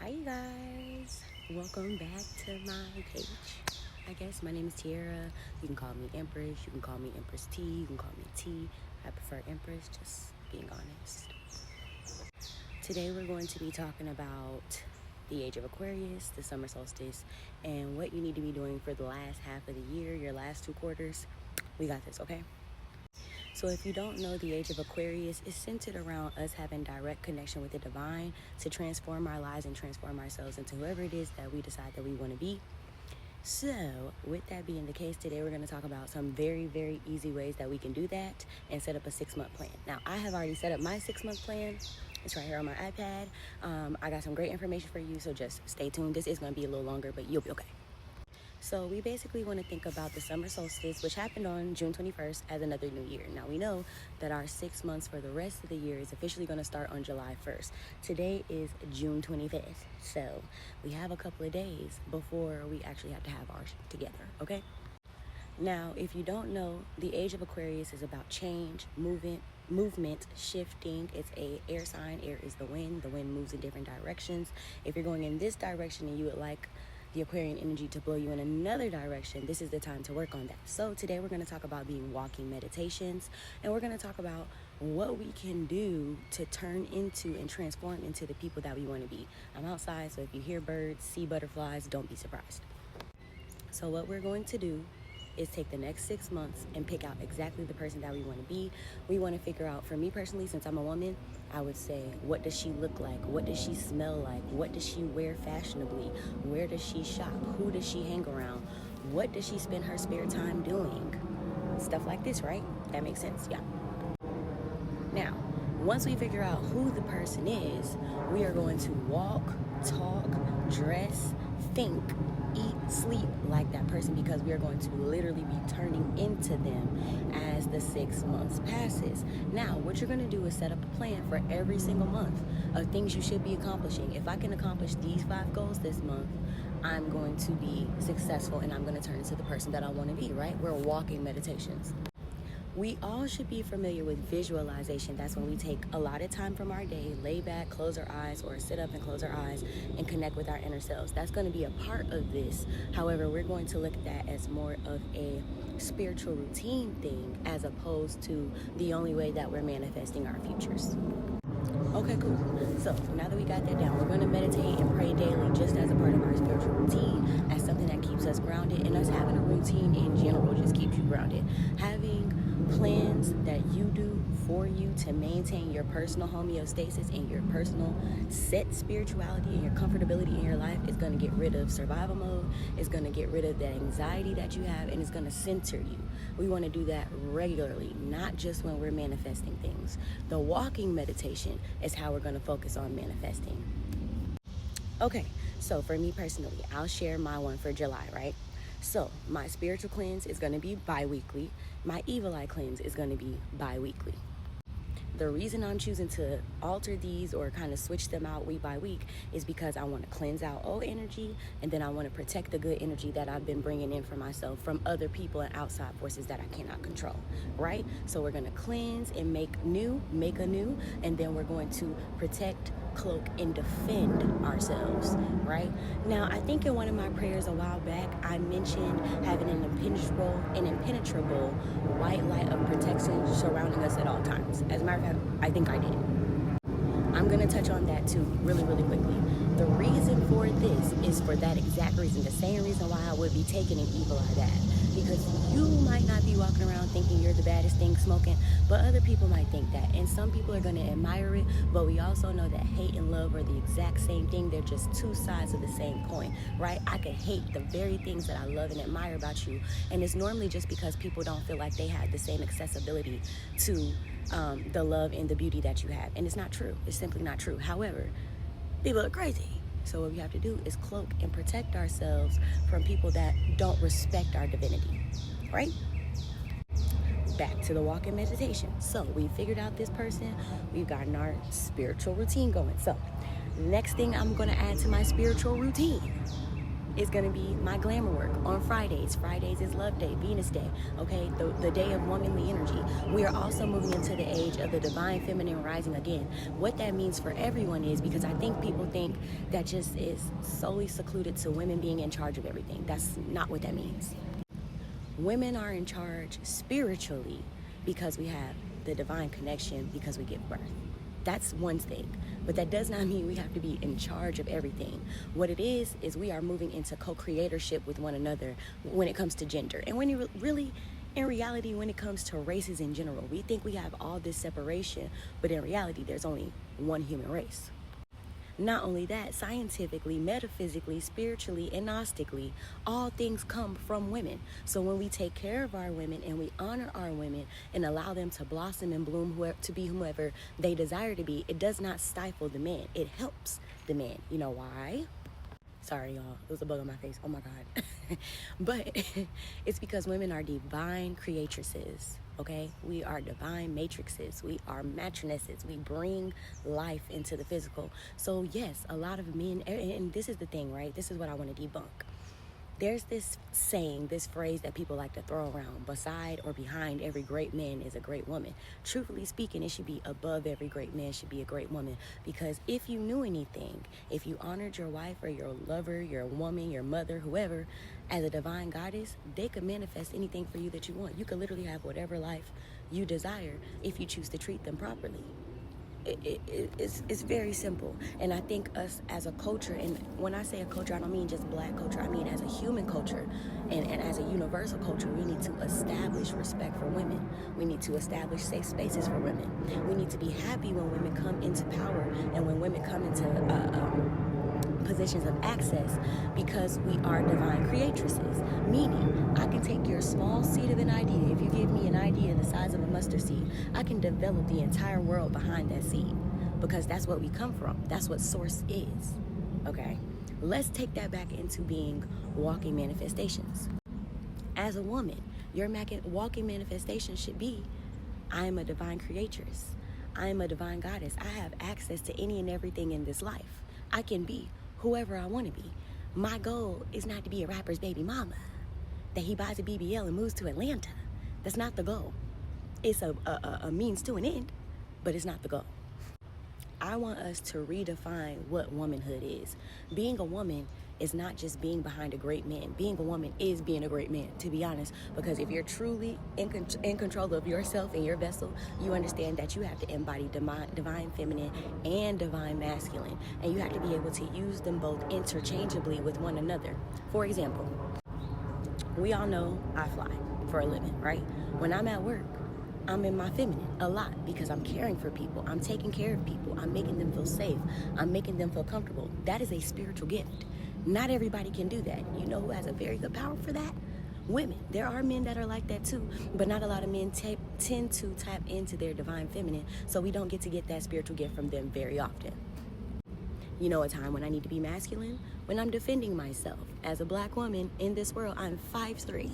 Hi guys, welcome back to my page. I guess my name is Tiara. You can call me Empress, you can call me Empress T, you can call me T. I prefer Empress, just being honest. Today we're going to be talking about the age of Aquarius, the summer solstice, and what you need to be doing for the last half of the year, your last 2 quarters. We got this, okay? So if you don't know, the age of Aquarius is centered around us having direct connection with the divine to transform our lives and transform ourselves into whoever it is that we decide that we want to be. So with that being the case, today we're going to talk about some very, very easy ways that we can do that and set up a 6-month plan. Now, I have already set up my 6-month plan. It's right here on my iPad. I got some great information for you, so just stay tuned. This is going to be a little longer, but you'll be okay. So we basically want to think about the summer solstice, which happened on June 21st, as another new year. Now we know that our 6 months for the rest of the year is officially going to start on July 1st. Today is June 25th. So we have a couple of days before we actually have to have ours together, okay? Now, if you don't know, the age of Aquarius is about change, movement, shifting. It's a air sign. Air is the wind moves in different directions. If you're going in this direction and you would like the Aquarian energy to blow you in another direction, this is the time to work on that. So today we're going to talk about being walking meditations, and we're going to talk about what we can do to turn into and transform into the people that we want to be. I'm outside, so if you hear birds, see butterflies, don't be surprised. So what we're going to do is take the next 6 months and pick out exactly the person that we want to be. We want to figure out, for me personally, since I'm a woman, I would say, what does she look like? What does she smell like? What does she wear fashionably? Where does she shop? Who does she hang around? What does she spend her spare time doing? Stuff like this, right? That makes sense, yeah. Now, once we figure out who the person is, we are going to walk, talk, dress, think, eat, sleep like that person, because we are going to literally be turning into them as the 6 months passes. Now, what you're going to do is set up a plan for every single month of things you should be accomplishing. If I can accomplish these 5 goals this month, I'm going to be successful and I'm going to turn into the person that I want to be, right? We're walking meditations. We all should be familiar with visualization. That's when we take a lot of time from our day, lay back, close our eyes, or sit up and close our eyes and connect with our inner selves. That's going to be a part of this. However, we're going to look at that as more of a spiritual routine thing as opposed to the only way that we're manifesting our futures. Okay, cool. So now that we got that down, we're going to meditate and pray daily just as a part of our spiritual routine, as something that keeps us grounded, and us having a routine in general just keeps you grounded. Having plans that you do for you to maintain your personal homeostasis and your personal set spirituality and your comfortability in your life is going to get rid of survival mode. It's going to get rid of that anxiety that you have, and it's going to center you. We want to do that regularly, not just when we're manifesting things. The walking meditation is how we're going to focus on manifesting. Okay, so for me personally, I'll share my one for July, right? So my spiritual cleanse is going to be bi-weekly. My evil eye cleanse is going to be bi-weekly. The reason I'm choosing to alter these or kind of switch them out week by week is because I want to cleanse out old energy, and then I want to protect the good energy that I've been bringing in for myself from other people and outside forces that I cannot control, right? So we're going to cleanse and make anew, and then we're going to protect, cloak, and defend ourselves, right? Now, I think in one of my prayers a while back, I mentioned having an impenetrable white light of protection surrounding us at all times. As a matter of fact, I think I did. I'm going to touch on that too really, really quickly. The reason for this is for that exact reason, the same reason why I would be taking an evil eye bath. Because you might not be walking around thinking you're the baddest thing smoking, but other people might think that. And some people are going to admire it, but we also know that hate and love are the exact same thing. They're just two sides of the same coin, right? I could hate the very things that I love and admire about you, and it's normally just because people don't feel like they have the same accessibility to the love and the beauty that you have. And it's not true. It's simply not true. However, people are crazy. So what we have to do is cloak and protect ourselves from people that don't respect our divinity, right? Back to the walking meditation. So we figured out this person. We've gotten our spiritual routine going. So next thing I'm going to add to my spiritual routine is going to be my glamour work on Fridays. Fridays is Love Day, Venus Day, okay? The day of womanly energy. We are also moving into the age of the divine feminine rising again. What that means for everyone is, because I think people think that just is solely secluded to women being in charge of everything. That's not what that means. Women are in charge spiritually because we have the divine connection, because we give birth. That's one thing, but that does not mean we have to be in charge of everything. What it is we are moving into co-creatorship with one another when it comes to gender. And when you really, in reality, when it comes to races in general, we think we have all this separation, but in reality, there's only one human race. Not only that, scientifically, metaphysically, spiritually, and gnostically, all things come from women. So when we take care of our women and we honor our women and allow them to blossom and bloom to be whomever they desire to be, it does not stifle the man. It helps the man. You know why? Sorry, y'all. It was a bug on my face. Oh, my God. But it's because women are divine creatresses. Okay, we are divine matrices. We are matronesses. We bring life into the physical. So yes, a lot of men, and this is the thing, right? This is what I want to debunk. There's this saying, this phrase that people like to throw around: beside or behind every great man is a great woman. Truthfully speaking, it should be above every great man should be a great woman. Because if you knew anything, if you honored your wife or your lover, your woman, your mother, whoever, as a divine goddess, they could manifest anything for you that you want. You could literally have whatever life you desire if you choose to treat them properly. It's very simple. And I think us as a culture, and when I say a culture, I don't mean just black culture, I mean as a human culture and as a universal culture, we need to establish respect for women. We need to establish safe spaces for women. We need to be happy when women come into power and when women come into positions of access, because we are divine creatresses. Meaning, I can take your small seed of an idea. If you give me an idea the size of a mustard seed, I can develop the entire world behind that seed, because that's what we come from. That's what source is. Okay? Let's take that back into being walking manifestations. As a woman, your walking manifestation should be, I am a divine creatress. I am a divine goddess. I have access to any and everything in this life. I can be whoever I want to be. My goal is not to be a rapper's baby mama, that he buys a BBL and moves to Atlanta. That's not the goal. It's a means to an end, but it's not the goal. I want us to redefine what womanhood is. Being a woman is not just being behind a great man. Being a woman is being a great man, to be honest, because if you're truly in control of yourself and your vessel, you understand that you have to embody divine feminine and divine masculine, and you have to be able to use them both interchangeably with one another. For example, we all know I fly for a living, right? When I'm at work, I'm in my feminine a lot because I'm caring for people. I'm taking care of people. I'm making them feel safe. I'm making them feel comfortable. That is a spiritual gift. Not everybody can do that. You know who has a very good power for that? Women. There are men that are like that too, but not a lot of men tend to tap into their divine feminine, so we don't get to get that spiritual gift from them very often. You know a time when I need to be masculine? When I'm defending myself. As a black woman in this world, I'm 5'3",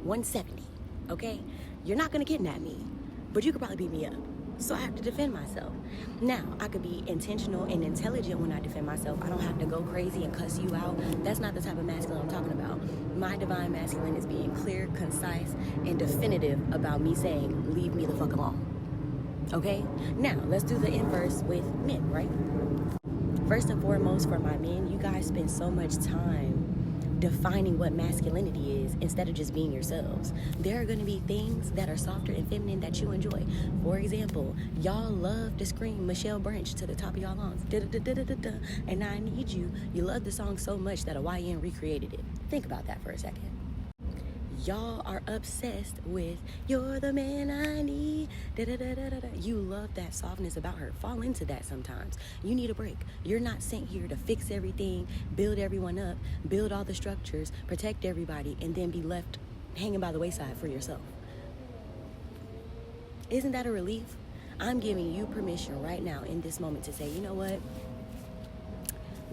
170, okay? You're not gonna kidnap me, but you could probably beat me up. So I have to defend myself. Now, I could be intentional and intelligent when I defend myself. I don't have to go crazy and cuss you out. That's not the type of masculine I'm talking about. My divine masculine is being clear, concise, and definitive about me saying, leave me the fuck alone. Okay? Now, let's do the inverse with men, right? First and foremost, for my men, you guys spend so much time defining what masculinity is instead of just being yourselves. There are going to be things that are softer and feminine that you enjoy. For example, y'all love to scream Michelle Branch to the top of y'all lungs. Da-da-da-da-da-da. And I Need You. You love the song so much that a YN recreated it. Think about that for a second. Y'all are obsessed with "You're the man I need." Da-da-da-da-da-da. You love that softness about her. Fall into that sometimes. You need a break. You're not sent here to fix everything, build everyone up, build all the structures, protect everybody, and then be left hanging by the wayside for yourself. Isn't that a relief? I'm giving you permission right now in this moment to say, you know what?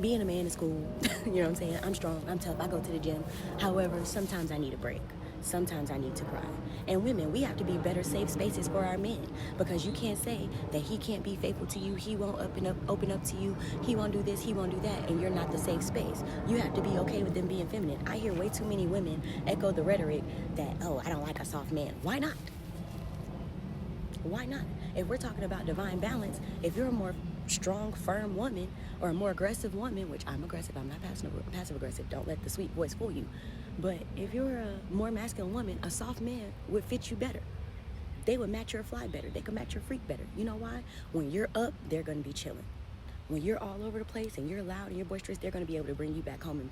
Being a man is cool. You know what I'm saying? I'm strong. I'm tough. I go to the gym. However, sometimes I need a break. sometimes I need to cry. And women, we have to be better safe spaces for our men, because you can't say that he can't be faithful to you, he won't open up to you, he won't do this, he won't do that, and you're not the safe space. You have to be okay with them being feminine. I hear way too many women echo the rhetoric that, oh, I don't like a soft man. Why not? Why not? If we're talking about divine balance, if you're a more strong, firm woman or a more aggressive woman, which I'm aggressive, I'm not passive aggressive, don't let the sweet voice fool you. But if you're a more masculine woman, a soft man would fit you better. They would match your fly better. They could match your freak better. You know why? When you're up, they're going to be chilling. When you're all over the place and you're loud and you're boisterous, they're going to be able to bring you back home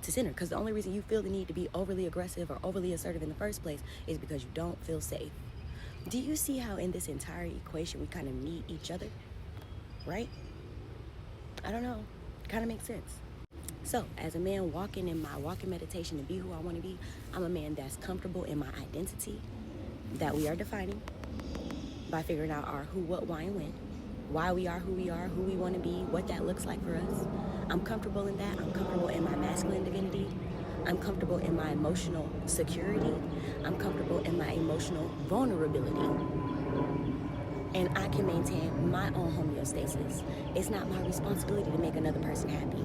to center. Because the only reason you feel the need to be overly aggressive or overly assertive in the first place is because you don't feel safe. Do you see how in this entire equation we kind of need each other? Right? I don't know. It kind of makes sense. So, as a man walking in my walking meditation to be who I want to be, I'm a man that's comfortable in my identity that we are defining by figuring out our who, what, why, and when. Why we are, who we want to be, what that looks like for us. I'm comfortable in that. I'm comfortable in my masculine divinity. I'm comfortable in my emotional security. I'm comfortable in my emotional vulnerability. And I can maintain my own homeostasis. It's not my responsibility to make another person happy.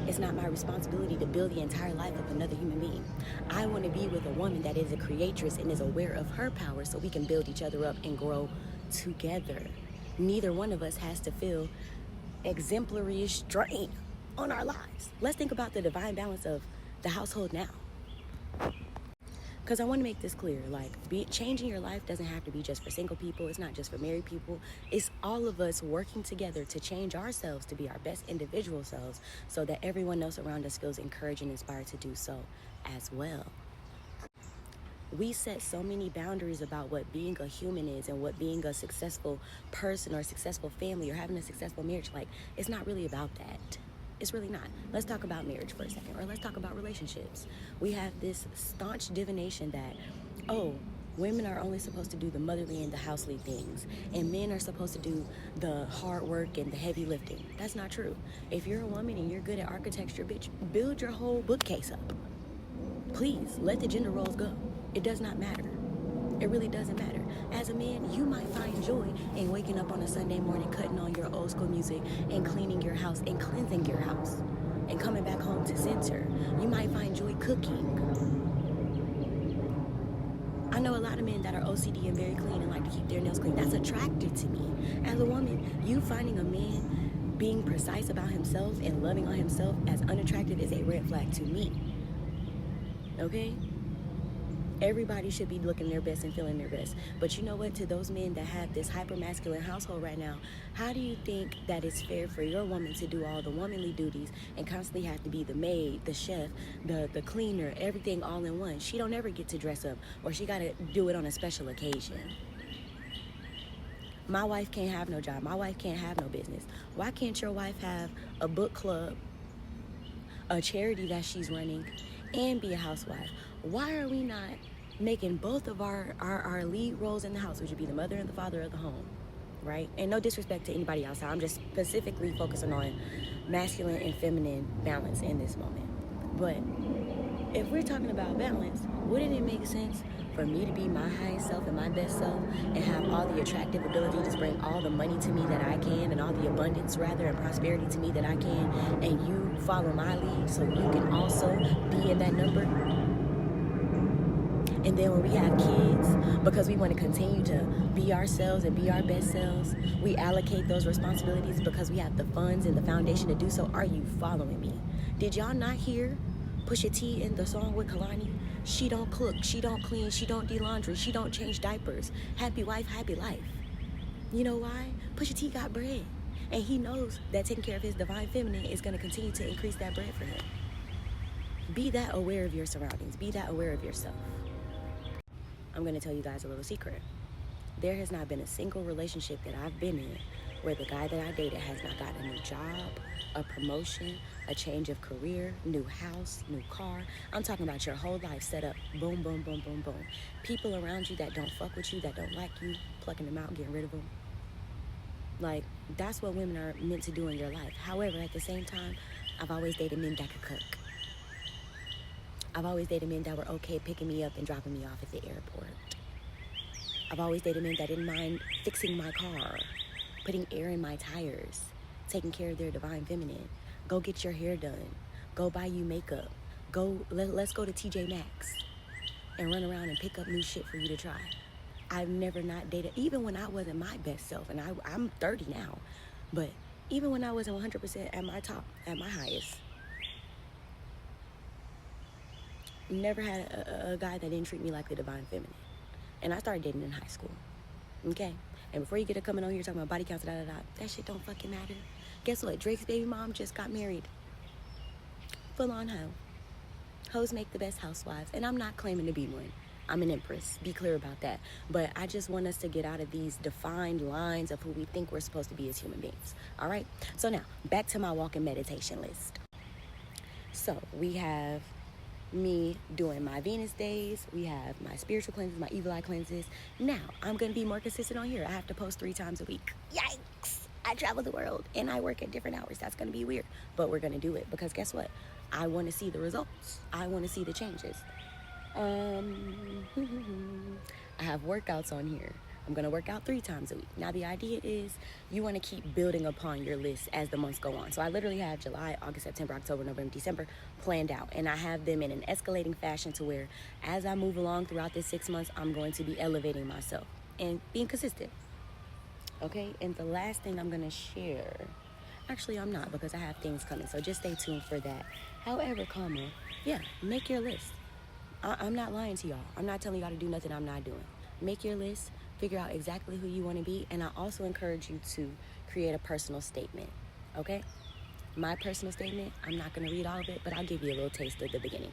It's not my responsibility to build the entire life of another human being. I want to be with a woman that is a creatress and is aware of her power so we can build each other up and grow together. Neither one of us has to feel exemplary strain on our lives. Let's think about the divine balance of the household now. Because I want to make this clear, like, changing your life doesn't have to be just for single people. It's not just for married people. It's all of us working together to change ourselves to be our best individual selves so that everyone else around us feels encouraged and inspired to do so as well. We set so many boundaries about what being a human is and what being a successful person or a successful family or having a successful marriage. Like, it's not really about that. It's really not. Let's talk about marriage for a second, or let's talk about relationships. We have this staunch divination that, oh, women are only supposed to do the motherly and the housely things, and men are supposed to do the hard work and the heavy lifting. That's not true. If you're a woman and you're good at architecture, bitch, build your whole bookcase up. Please, let the gender roles go. It does not matter. It really doesn't matter. As a man, you might find joy in waking up on a Sunday morning, cutting on your old school music and cleaning your house and cleansing your house and coming back home to center. You might find joy cooking. I know a lot of men that are OCD and very clean and like to keep their nails clean. That's attractive to me. As a woman, you finding a man being precise about himself and loving on himself as unattractive is a red flag to me. Okay? Everybody should be looking their best and feeling their best. But you know what? To those men that have this hyper-masculine household right now, how do you think that it's fair for your woman to do all the womanly duties and constantly have to be the maid, the chef, the cleaner, everything all in one? She don't ever get to dress up, or she got to do it on a special occasion. My wife can't have no job. My wife can't have no business. Why can't your wife have a book club, a charity that she's running, and be a housewife? Why are we not making both of our lead roles in the house, which would be the mother and the father of the home, right? And no disrespect to anybody else. I'm just specifically focusing on masculine and feminine balance in this moment. But if we're talking about balance, wouldn't it make sense for me to be my highest self and my best self and have all the attractive ability to bring all the money to me that I can and all the abundance rather and prosperity to me that I can, and you follow my lead so you can also be in that number? And then when we have kids, because we want to continue to be ourselves and be our best selves, we allocate those responsibilities because we have the funds and the foundation to do so. Are you following me? Did y'all not hear Pusha T in the song with Kalani? She don't cook, she don't clean, she don't do laundry, she don't change diapers. Happy wife, happy life. You know why? Pusha T got bread. And he knows that taking care of his divine feminine is going to continue to increase that bread for him. Be that aware of your surroundings. Be that aware of yourself. I'm going to tell you guys a little secret. There has not been a single relationship that I've been in where the guy that I dated has not gotten a new job, a promotion, a change of career, new house, new car. I'm talking about your whole life set up. Boom, boom, boom, boom, boom. People around you that don't fuck with you, that don't like you, plucking them out, getting rid of them. Like, that's what women are meant to do in your life. However, at the same time, I've always dated men that could cook. I've always dated men that were okay picking me up and dropping me off at the airport. I've always dated men that didn't mind fixing my car, putting air in my tires, taking care of their divine feminine. Go get your hair done. Go buy you makeup. Let's go to TJ Maxx and run around and pick up new shit for you to try. I've never not dated, even when I wasn't my best self, and I'm 30 now, but even when I wasn't 100% at my top, at my highest, never had a guy that didn't treat me like the divine feminine. And I started dating in high school, okay? And before you get to coming on here talking about body counts, that shit don't fucking matter. Guess what? Drake's baby mom just got married. Full on hoe. Hoes make the best housewives, and I'm not claiming to be one. I'm an empress, be clear about that. But I just want us to get out of these defined lines of who we think we're supposed to be as human beings, all right? So now, back to my walking meditation list. So we have me doing my Venus days. We have my spiritual cleanses, my evil eye cleanses. Now, I'm going to be more consistent on here. I have to post 3 times a week. Yikes! I travel the world, and I work at different hours. That's going to be weird, but we're going to do it because guess what? I want to see the results. I want to see the changes. I have workouts on here. I'm going to work out 3 times a week. Now, the idea is you want to keep building upon your list as the months go on. So I literally have July, August, September, October, November, December planned out. And I have them in an escalating fashion to where as I move along throughout this 6 months, I'm going to be elevating myself and being consistent. Okay? And the last thing I'm going to share, actually, I'm not because I have things coming. So just stay tuned for that. However, yeah, make your list. I'm not lying to y'all. I'm not telling y'all to do nothing I'm not doing. Make your list. Figure out exactly who you want to be, and I also encourage you to create a personal statement, okay? My personal statement, I'm not going to read all of it, but I'll give you a little taste at the beginning.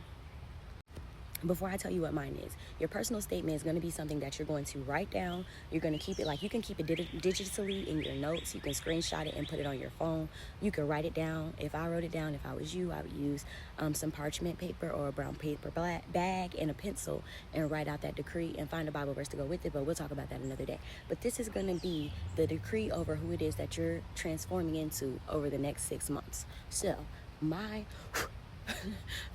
Before I tell you what mine is, your personal statement is going to be something that you're going to write down. You're going to keep it, like you can keep it digitally in your notes. You can screenshot it and put it on your phone. You can write it down. If I wrote it down, if I was you, I would use some parchment paper or a brown paper bag and a pencil and write out that decree and find a Bible verse to go with it, but we'll talk about that another day. But this is going to be the decree over who it is that you're transforming into over the next 6 months. So, my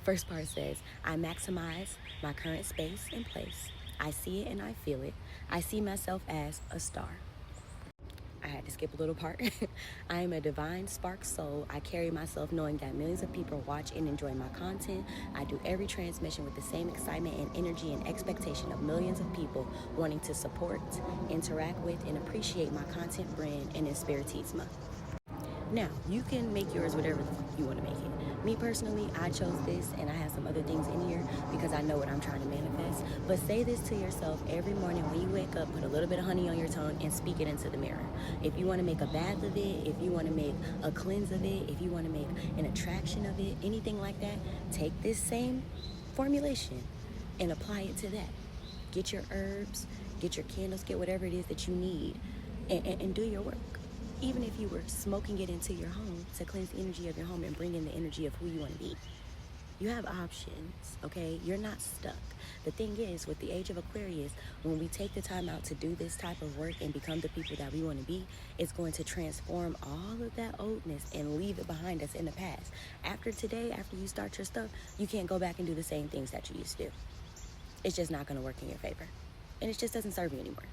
first part says, I maximize my current space and place. I see it and I feel it. I see myself as a star. I had to skip a little part. I am a divine spark soul. I carry myself knowing that millions of people watch and enjoy my content. I do every transmission with the same excitement and energy and expectation of millions of people wanting to support, interact with, and appreciate my content brand and Espiritismo. Now, you can make yours whatever you want to make it. Me personally, I chose this, and I have some other things in here because I know what I'm trying to manifest. But say this to yourself every morning when you wake up, put a little bit of honey on your tongue and speak it into the mirror. If you want to make a bath of it, if you want to make a cleanse of it, if you want to make an attraction of it, anything like that, take this same formulation and apply it to that. Get your herbs, get your candles, get whatever it is that you need, and do your work. Even if you were smoking it into your home to cleanse the energy of your home and bring in the energy of who you want to be. You have options, okay? You're not stuck. The thing is, with the age of Aquarius, when we take the time out to do this type of work and become the people that we want to be, it's going to transform all of that oldness and leave it behind us in the past. After today, after you start your stuff, you can't go back and do the same things that you used to do. It's just not going to work in your favor. And it just doesn't serve you anymore.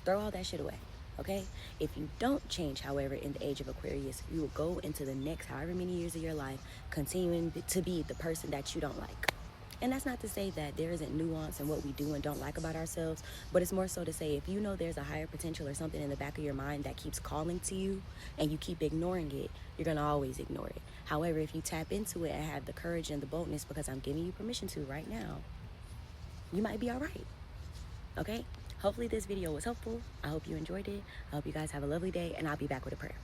Throw all that shit away. Okay? If you don't change, however, in the age of Aquarius, you will go into the next however many years of your life continuing to be the person that you don't like. And that's not to say that there isn't nuance in what we do and don't like about ourselves, but it's more so to say if you know there's a higher potential or something in the back of your mind that keeps calling to you and you keep ignoring it, you're going to always ignore it. However, if you tap into it and have the courage and the boldness, because I'm giving you permission to right now, you might be all right. Okay? Hopefully this video was helpful. I hope you enjoyed it. I hope you guys have a lovely day, and I'll be back with a prayer.